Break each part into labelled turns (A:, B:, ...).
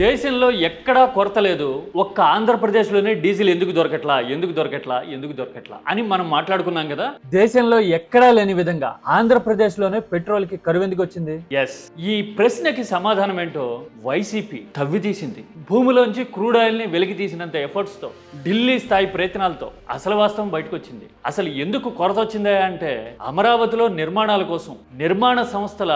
A: దేశంలో ఎక్కడా కొరత లేదు, ఒక్క ఆంధ్రప్రదేశ్లోనే డీజిల్ ఎందుకు దొరకట్లా అని మనం మాట్లాడుకున్నాం కదా. దేశంలో ఎక్కడా లేని విధంగా ఆంధ్రప్రదేశ్లోనే పెట్రోల్కి కరువు ఎందుకు వచ్చింది? ఎస్, ఈ ప్రశ్నకి సమాధానం ఏంటో వైసీపీ తవ్వి తీసింది. భూమిలోంచి క్రూడ్ ఆయిల్ ని వెలికి తీసినంత ఎఫర్ట్స్ తో, ఢిల్లీ స్థాయి ప్రయత్నాలతో అసలు వాస్తవం బయటకు వచ్చింది. అసలు ఎందుకు కొరత వచ్చిందా అంటే, అమరావతిలో నిర్మాణాల కోసం, నిర్మాణ సంస్థల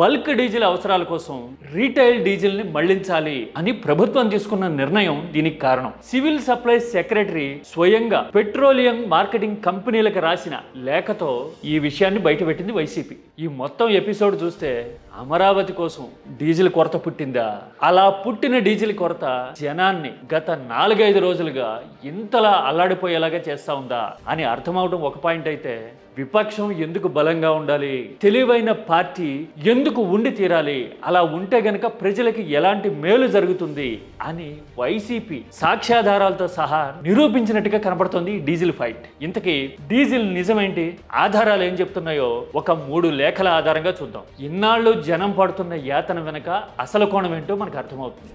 A: బల్క్ డీజిల్ అవసరాల కోసం రీటైల్ డీజిల్ ని మళ్లించాలి అని ప్రభుత్వం తీసుకున్న నిర్ణయం దీనికి కారణం. సివిల్ సప్లైస్ సెక్రటరీ స్వయంగా పెట్రోలియం మార్కెటింగ్ కంపెనీలకు రాసిన లేఖతో ఈ విషయాన్ని బయటపెట్టింది వైసీపీ. ఈ మొత్తం ఎపిసోడ్ చూస్తే అమరావతి కోసం డీజిల్ కొరత పుట్టిందా, అలా పుట్టిన డీజిల్ కొరత జనాన్ని గత 4-5 రోజులుగా ఇంతలా అల్లాడిపోయేలాగా చేస్తా ఉందా అని అర్థమవడం ఒక పాయింట్ అయితే, విపక్షం ఎందుకు బలంగా ఉండాలి, తెలివైన పార్టీ ఎందుకు ఉండి తీరాలి, అలా ఉంటే గనక ప్రజలకి ఎలాంటి మేలు జరుగుతుంది అని వైసీపీ సాక్ష్యాధారాలతో సహా నిరూపించినట్టుగా కనబడుతోంది ఈ డీజిల్ ఫైట్. ఇంతకీ డీజిల్ నిజమేంటి, ఆధారాలు ఏం చెప్తున్నాయో ఒక 3 లేఖల ఆధారంగా చూద్దాం. ఇన్నాళ్ళు జనం పడుతున్న యాతన వెనక అసలు కోణం ఏంటో మనకు అర్థమవుతుంది.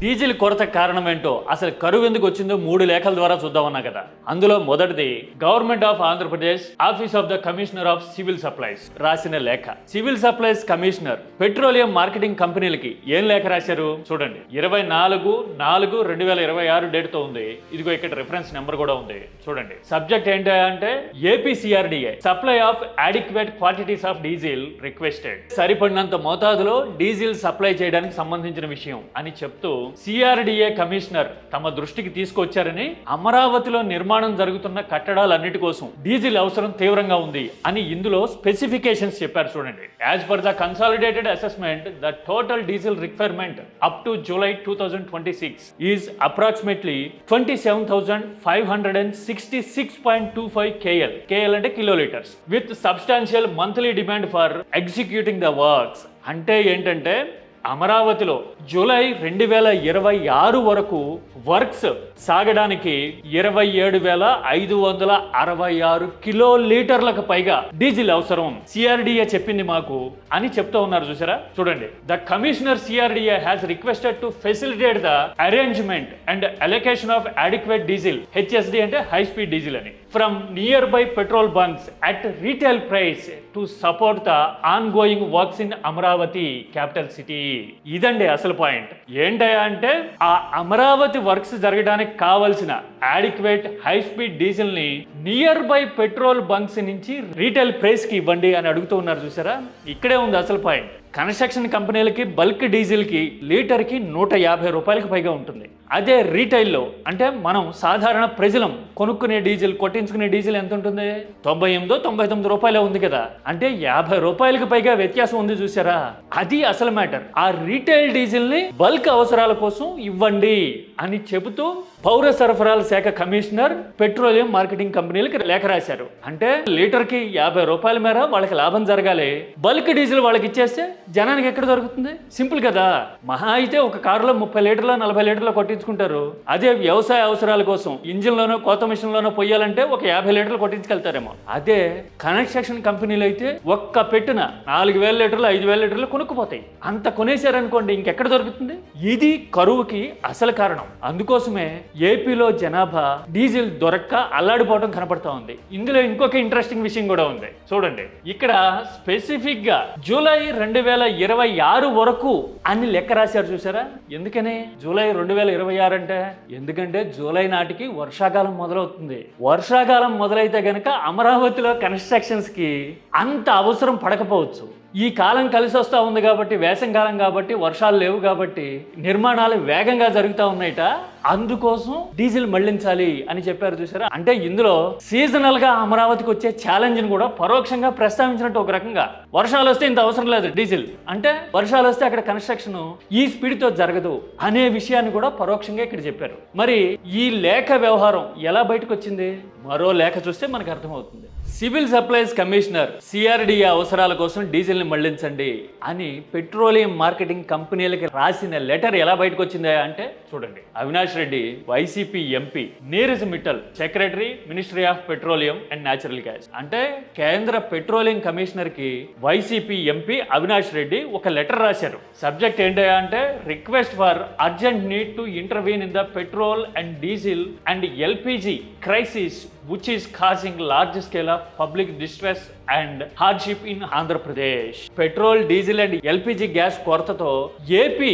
A: డీజిల్ కొరత కారణం ఏంటో, అసలు కరువు ఎందుకు వచ్చిందో 3 లేఖల ద్వారా చూద్దామన్నా కదా. అందులో మొదటిది government of Andhra Pradesh office of the commissioner of civil supplies రాసిన లేఖ. Civil supplies commissioner petroleum marketing కంపెనీలకి ఏం లేఖ రాశారు చూడండి. 24/4/2026 డేట్ తో ఉంది. ఇదిగో ఇక్కడ రిఫరెన్స్ నెంబర్ కూడా ఉంది చూడండి. సబ్జెక్ట్ ఏంటంటే APCRDA supply of adequate quantities of diesel requested. సరిపడినంత మోతాదులో డీజిల్ సప్లై చేయడానికి సంబంధించిన విషయం అని చెప్తూ సిఆర్డీఏ కమిషనర్ తమ దృష్టికి తీసుకొచ్చారని, అమరావతిలో నిర్మాణం జరుగుతున్న కట్టడాలన్నిటి కోసం డీజిల్ అవసరం తీవ్రంగా ఉంది అని ఇందులో స్పెసిఫికేషన్స్ చెప్పారు చూడండి. As per the consolidated assessment, the total diesel requirement up to July 2026 is approximately 27,566.25 KL. KL అంటే kilolitres, with substantial monthly demand for executing the works. అంటే ఏంటంటే, అమరావతిలో జూలై 2026 వరకు వర్క్స్ సాగడానికి 27,566 కిలోలీటర్లకు పైగా డీజిల్ అవసరం సిఆర్డీఏ చెప్పింది మాకు అని చెప్తూ ఉన్నారు చూసారా. చూడండి, the commissioner CRDA has requested to facilitate the arrangement and allocation of adequate diesel, HSD అంటే హై స్పీడ్ డీజిల్ అని, from near by petrol bunks at retail price to support the on going works in Amaravati capital city. ఇదండి అసలు point. ఏంటయ్యా అంటే, ఆ Amaravati works జరగడానికి కావలసిన adequate high speed diesel ని నియర్ బై పెట్రోల్ బంక్స్ నుంచి రీటైల్ ప్రైస్ కి ఇవ్వండి అని అడుగుతూ ఉన్నారు చూసారా. ఇక్కడే ఉంది అసలు పాయింట్. కన్స్ట్రక్షన్ కంపెనీలకి బల్క్ డీజిల్కి లీటర్కి 150 రూపాయలకి పైగా ఉంటుంది. అదే రీటైల్లో అంటే మనం సాధారణ ప్రజలం కొనుక్కునే డీజిల్, కొట్టించుకునే డీజిల్ ఎంత ఉంటుంది? 98-99 రూపాయలే ఉంది కదా. అంటే 50 రూపాయలకి పైగా వ్యత్యాసం ఉంది చూసారా. అది అసలు మ్యాటర్. ఆ రీటైల్ డీజిల్ని బల్క్ అవసరాల కోసం ఇవ్వండి అని చెబుతూ పౌర సరఫరాల శాఖ కమిషనర్ పెట్రోలియం మార్కెటింగ్ కంపెనీలకి లేఖ రాశారు. అంటే లీటర్కి 50 రూపాయల మేర వాళ్ళకి లాభం జరగాలి. బల్క్ డీజిల్ వాళ్ళకి ఇచ్చేస్తే జనానికి ఎక్కడ దొరుకుతుంది? సింపుల్ కదా. మహా అయితే ఒక కారులో 30 లీటర్లు 40 లీటర్లు కొట్టించుకుంటారు. అదే వ్యవసాయ అవసరాల కోసం ఇంజిన్లోనో కొత్త మిషన్లోనో పొయ్యాలంటే ఒక 50 లీటర్లు కొట్టించుకెళ్తారేమో. అదే కన్స్ట్రక్షన్ కంపెనీలు అయితే ఒక్క పెట్టున 4,000 లీటర్లు 5,000 లీటర్లు కొనుక్కుపోతాయి. అంత కొనేశారనుకోండి, ఇంకెక్కడ దొరుకుతుంది? ఇది కరువుకి అసలు కారణం. అందుకోసమే ఏపీలో జనాభా డీజిల్ దొరక్క అల్లాడిపోవడం కనపడతా ఉంది. ఇందులో ఇంకొక ఇంట్రెస్టింగ్ విషయం కూడా ఉంది చూడండి. ఇక్కడ స్పెసిఫిక్ గా జూలై 2026 వరకు అని లెక్క రాశారు చూసారా. ఎందుకని జూలై 2026 అంటే? ఎందుకంటే జూలై నాటికి వర్షాకాలం మొదలవుతుంది. వర్షాకాలం మొదలైతే గనక అమరావతిలో కన్స్ట్రక్షన్స్ కి అంత అవసరం పడకపోవచ్చు. ఈ కాలం కలిసి వస్తూ ఉంది కాబట్టి, వేసంకాలం కాబట్టి, వర్షాలు లేవు కాబట్టి నిర్మాణాలు వేగంగా జరుగుతూ ఉన్నాయట. అందుకోసం డీజిల్ మళ్లించాలి అని చెప్పారు చూసారా. అంటే ఇందులో సీజనల్ గా అమరావతికి వచ్చే ఛాలెంజ్ ని కూడా పరోక్షంగా ప్రస్తావించినట్టు ఒక రకంగా. వర్షాలు వస్తే ఇంత అవసరం లేదు డీజిల్ అంటే, వర్షాలు వస్తే అక్కడ కన్స్ట్రక్షన్ ఈ స్పీడ్ తో జరగదు అనే విషయాన్ని కూడా పరోక్షంగా ఇక్కడ చెప్పారు. మరి ఈ లేఖ వ్యవహారం ఎలా బయటకు వచ్చింది? మరో లేఖ చూస్తే మనకు అర్థమవుతుంది. సివిల్ సప్లైస్ కమిషనర్ సిఆర్డిఏ అవసరాల కోసం డీజిల్ ని మళ్లించండి అని పెట్రోలియం మార్కెటింగ్ కంపెనీలకి రాసిన లెటర్ ఎలా బయటకు వచ్చిందా అంటే చూడండి. Avinash Reddy YCP MP, Neeraj Mittal secretary ministry of petroleum and natural gas. అంటే కేంద్ర పెట్రోలియం కమిషనర్ కి వైసీపీ ఎంపీ అవినాష్ రెడ్డి ఒక లెటర్ రాశారు. సబ్జెక్ట్ ఏంటంటే అంటే request for urgent need to intervene in the petrol and diesel and LPG crisis which is causing large scale of public distress and hardship in Andhra Pradesh. Petrol, diesel and LPG gas కొరతతో AP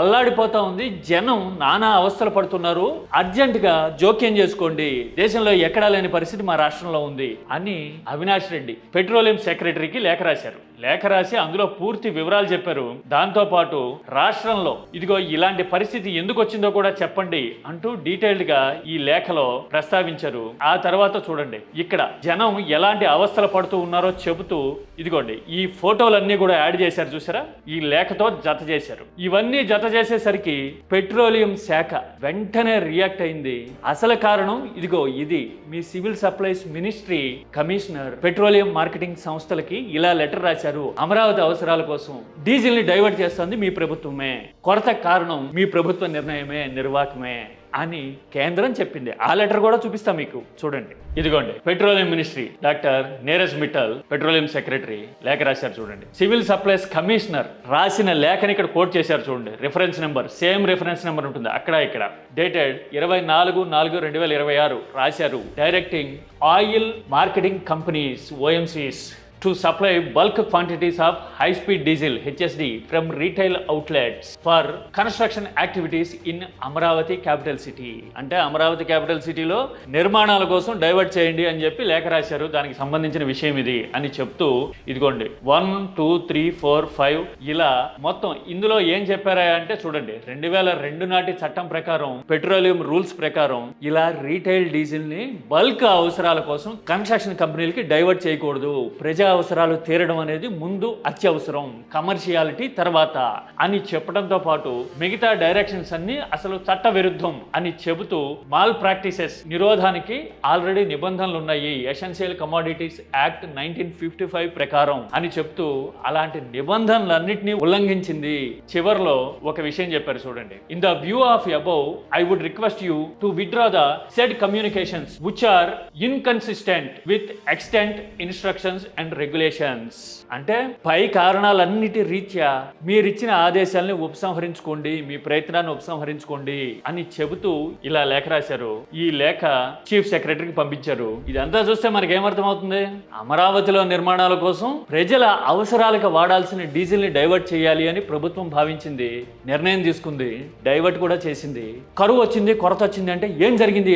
A: అల్లాడిపోతా ఉంది. జనం నానా అవస్థలు పడుతున్నారు. Urgent గా జోక్యం చేసుకోండి, దేశంలో ఎక్కడా లేని పరిస్థితి మా రాష్ట్రంలో ఉంది అని అవినాష్ రెడ్డి పెట్రోలియం సెక్రటరీకి లేఖ రాశారు. లేఖ రాసి అందులో పూర్తి వివరాలు చెప్పారు. దాంతో పాటు రాష్ట్రంలో ఇదిగో ఇలాంటి పరిస్థితి ఎందుకు వచ్చిందో కూడా చెప్పండి అంటూ డీటెయిల్డ్ గా ఈ లేఖలో ప్రస్తావించారు. ఆ తర్వాత చూడండి, ఇక్కడ జనం ఎలాంటి అవస్థలు పడుతూ ఉన్నారో చెబుతూ ఇదిగోండి ఈ ఫోటోలన్నీ కూడా యాడ్ చేశారు చూసారా, ఈ లేఖతో జత చేశారు. ఇవన్నీ జత చేసేసరికి పెట్రోలియం శాఖ వెంటనే రియాక్ట్ అయింది. అసలు కారణం ఇదిగో ఇది మీ civil supplies ministry commissioner petroleum marketing సంస్థలకి ఇలా లెటర్ రాశారు. అమరావతి అవసరాల కోసం డీజిల్ ని డైవర్ట్ చేస్తుంది మీ ప్రభుత్వమే, కొరత కారణం మీ ప్రభుత్వ నిర్ణయమే, నిర్వాహకమే అని కేంద్రం చెప్పింది. ఆ లెటర్ కూడా చూపిస్తా మీకు, చూడండి. ఇదిగోండి petroleum ministry doctor Neeraj Mittal petroleum secretary లేఖ రాశారు చూడండి. సివిల్ సప్లైస్ కమిషనర్ రాసిన లేఖని ఇక్కడ కోట్ చేశారు చూడండి. Reference number same reference number ఉంటుంది అక్కడ ఇక్కడ. డేటెడ్ 24/4/2026 రాశారు. Directing oil marketing companies OMCs to supply bulk quantities of high-speed diesel HSD from retail outlets for construction activities in Amravati capital city. అంటే Amaravati capital సిటీలో నిర్మాణాల కోసం డైవర్ట్ చేయండి అని చెప్పి లేఖ రాశారు. దానికి సంబంధించిన విషయం ఇది అని చెప్తూ ఇదిగోండి 1, 2, 3, 4, 5 ఇలా మొత్తం ఇందులో ఏం చెప్పారా అంటే చూడండి. 2002 నాటి చట్టం ప్రకారం పెట్రోలియం రూల్స్ ప్రకారం ఇలా రీటైల్ డీజిల్ ని బల్క్ అవసరాల కోసం కన్స్ట్రక్షన్ కంపెనీలకి డైవర్ట్ చేయకూడదు. ప్రజా అవసరాలు తీరడం అనేది ముందు అత్యవసరం, కమర్షియాలిటీ తర్వాత అని చెప్పడంతో పాటు మిగతా డైరెక్షన్స్ అన్ని అసలు చట్ట విరుద్ధం అని చెబుతూ మాల్ ప్రాక్టీసెస్ నిరోధానికి ఆల్రెడీ నిబంధనలు ఉన్నాయి ఎసెన్షియల్ కమోడిటీస్ యాక్ట్ 1955 ప్రకారం అని చెప్తూ అలాంటి నిబంధనలన్నింటినీ ఉల్లంఘించింది. చివర్లో ఒక విషయం చెప్పారు చూడండి. In the view of above I would request you to withdraw the said communications which are inconsistent with extant instructions and regulations. అంటే పై కారణాలన్నిటి రీత్యా మీరిచ్చిన ఆదేశాలను ఉపసంహరించుకోండి, మీ ప్రయత్నాన్ని ఉపసంహరించుకోండి అని చెబుతూ ఇలా లేఖ రాశారు. ఈ లేఖ చీఫ్ సెక్రటరీకి పంపించారు. ఇదంతా చూస్తే మనకి ఏమర్థమవుతుంది? అమరావతిలో నిర్మాణాల కోసం ప్రజల అవసరాలకు వాడాల్సిన డీజిల్ ని డైవర్ట్ చేయాలి అని ప్రభుత్వం భావించింది, నిర్ణయం తీసుకుంది, డైవర్ట్ కూడా చేసింది. కరువు వచ్చింది, కొరత వచ్చింది అంటే ఏం జరిగింది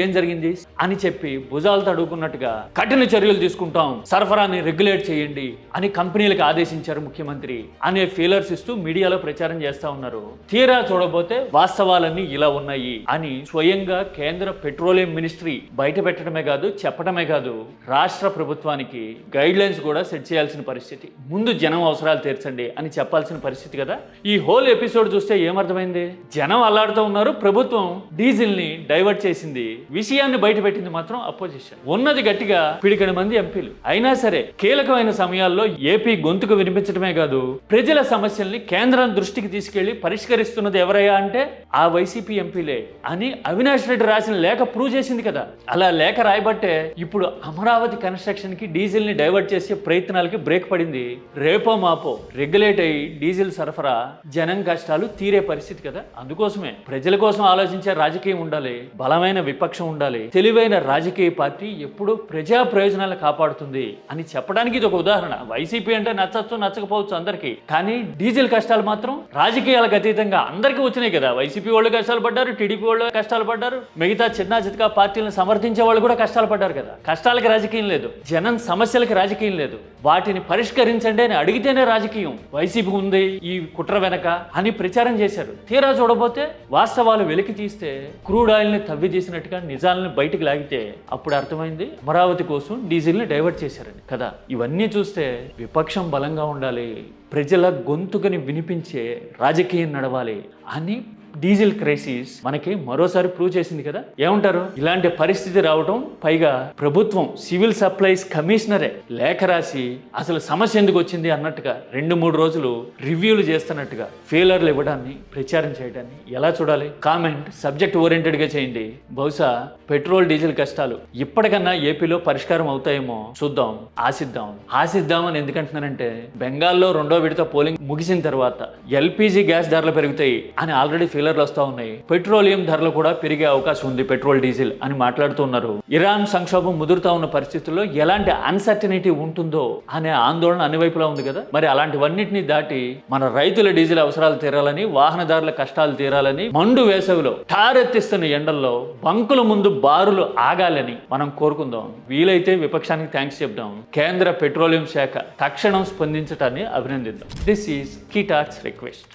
A: అని చెప్పి భుజాలతో అడుగుకున్నట్టుగా కఠిన చర్యలు తీసుకుంటాం, సరఫరాని రెగ్యులేట్ చేయండి అని కంపెనీలకు ఆదేశించారు ముఖ్యమంత్రి అనే ఫీలర్స్ ఇస్తూ మీడియాలో ప్రచారం చేస్తా ఉన్నారు. తీరా చూడబోతే వాస్తవాలన్నీ ఇలా ఉన్నాయి అని స్వయంగా కేంద్ర పెట్రోలియం మినిస్ట్రీ బయట పెట్టడమే కాదు, చెప్పడమే కాదు, రాష్ట్ర ప్రభుత్వానికి గైడ్ లైన్స్ కూడా సెట్ చేయాల్సిన పరిస్థితి. ముందు జనం అవసరాలు తీర్చండి అని చెప్పాల్సిన పరిస్థితి కదా. ఈ హోల్ ఎపిసోడ్ చూస్తే ఏమర్థమైంది? జనం అల్లాడుతూ ఉన్నారు, ప్రభుత్వం డీజిల్ ని డైవర్ట్ చేసింది, విషయాన్ని బయట పెట్టింది మాత్రం అపోజిషన్. ఉన్నది గట్టిగా పిడికడి మంది ఎంపీలు. అయినా సరే కీలకమైన సమయాల్లో ఏపీ గొంతుకు వినిపించడమే కాదు, ప్రజల సమస్యల్ని కేంద్రం దృష్టికి తీసుకెళ్లి పరిష్కరిస్తున్నది ఎవరయ్యా అంటే ఆ వైసీపీ ఎంపీలే అని అవినాష్ రెడ్డి రాసిన లేఖ ప్రూవ్ చేసింది కదా. అలా లేఖ రాయబట్టే ఇప్పుడు అమరావతి కన్స్ట్రక్షన్ కి డీజిల్ ని డైవర్ట్ చేసే ప్రయత్నాలకి బ్రేక్ పడింది. రేపో మాపో రెగ్యులేట్ అయ్యి డీజిల్ సరఫరా, జనం కష్టాలు తీరే పరిస్థితి కదా. అందుకోసమే ప్రజల కోసం ఆలోచించే రాజకీయం ఉండాలి, బలమైన విపక్షం ఉండాలి, తెలివైన రాజకీయ పార్టీ ఎప్పుడూ ప్రజా ప్రయోజనాలు కాపాడుతుంది అని చెప్పడానికి ఇది ఒక ఉదాహరణ. వైసీపీ అంటే నచ్చచ్చు నచ్చకపోవచ్చు అందరికీ, కానీ డీజిల్ కష్టాలు మాత్రం రాజకీయాలకు అతీతంగా అందరికీ వచ్చినాయి కదా. వైసీపీ వాళ్ళు కష్టాలు పడ్డారు, టీడీపీ వాళ్ళు కష్టాలు పడ్డారు, మిగతా చిన్న చితకా పార్టీలను సమర్థించే వాళ్ళు కూడా కష్టాలు పడ్డారు కదా. కష్టాలకి రాజకీయం లేదు, జనం సమస్యలకి రాజకీయం లేదు, వాటిని పరిష్కరించండి అని అడిగితేనే రాజకీయం. వైసీపీ ఉంది ఈ కుట్ర వెనక అని ప్రచారం చేశారు. తీరా చూడబోతే వాస్తవాలు వెలికి తీస్తే క్రూడ్ ఆయిల్ ని తవ్వి తీసినట్టుగా నిజాలను బయటకు లాగితే అప్పుడు అర్థమైంది అమరావతి కోసం డీజిల్ ని డైవర్ట్ చేశారని కదా. ఇవన్నీ చూస్తే విపక్షం బలంగా ఉండాలి, ప్రజల గొంతుకని వినిపించే రాజకీయం నడవాలి అని డీజిల్ క్రైసిస్ మనకి మరోసారి ప్రూవ్ చేసింది కదా. ఏమంటారు? ఇలాంటి పరిస్థితి రావడం, పైగా ప్రభుత్వం సివిల్ సప్లైస్ కమిషనరే లేఖ రాసి అసలు సమస్య ఎందుకు వచ్చింది అన్నట్టుగా 2-3 రోజులు రివ్యూలు చేస్తున్నట్టుగా ఫెయిలర్లు ఇవ్వడాన్ని, ప్రచారం చేయడాన్ని ఎలా చూడాలి? కామెంట్ సబ్జెక్ట్ ఓరియంటెడ్ గా చేయండి. బహుశా పెట్రోల్ డీజిల్ కష్టాలు ఇప్పటికన్నా ఏపీలో పరిష్కారం అవుతాయేమో చూద్దాం, ఆశిద్దాం అని ఎందుకంటున్నానంటే, బెంగాల్లో 2వ విడత పోలింగ్ ముగిసిన తర్వాత ఎల్పిజి గ్యాస్ ధరలు పెరుగుతాయి అని ఆల్రెడీ ఫీలర్లు వస్తూ ఉన్నాయి. పెట్రోలియం ధరలు కూడా పెరిగే అవకాశం ఉంది, పెట్రోల్ డీజిల్ అని మాట్లాడుతున్నారు. ఇరాన్ సంక్షోభం ముదురుతా ఉన్న పరిస్థితుల్లో ఎలాంటి అన్సర్టనిటీ ఉంటుందో అనే ఆందోళన అన్ని వైపులా ఉంది కదా. మరి అలాంటివన్నిటిని దాటి మన రైతుల డీజిల్ అవసరాలు తీరాలని, వాహనదారుల కష్టాలు తీరాలని, మండు వేసవిలో ఠారెత్తిస్తున్న ఎండల్లో బంకుల ముందు బారులు ఆగాలని మనం కోరుకుందాం. వీలైతే విపక్షానికి థ్యాంక్స్ చెప్దాం. కేంద్ర పెట్రోలియం శాఖ తక్షణం స్పందించడాన్ని అభినందిద్దాం. This is key talks request.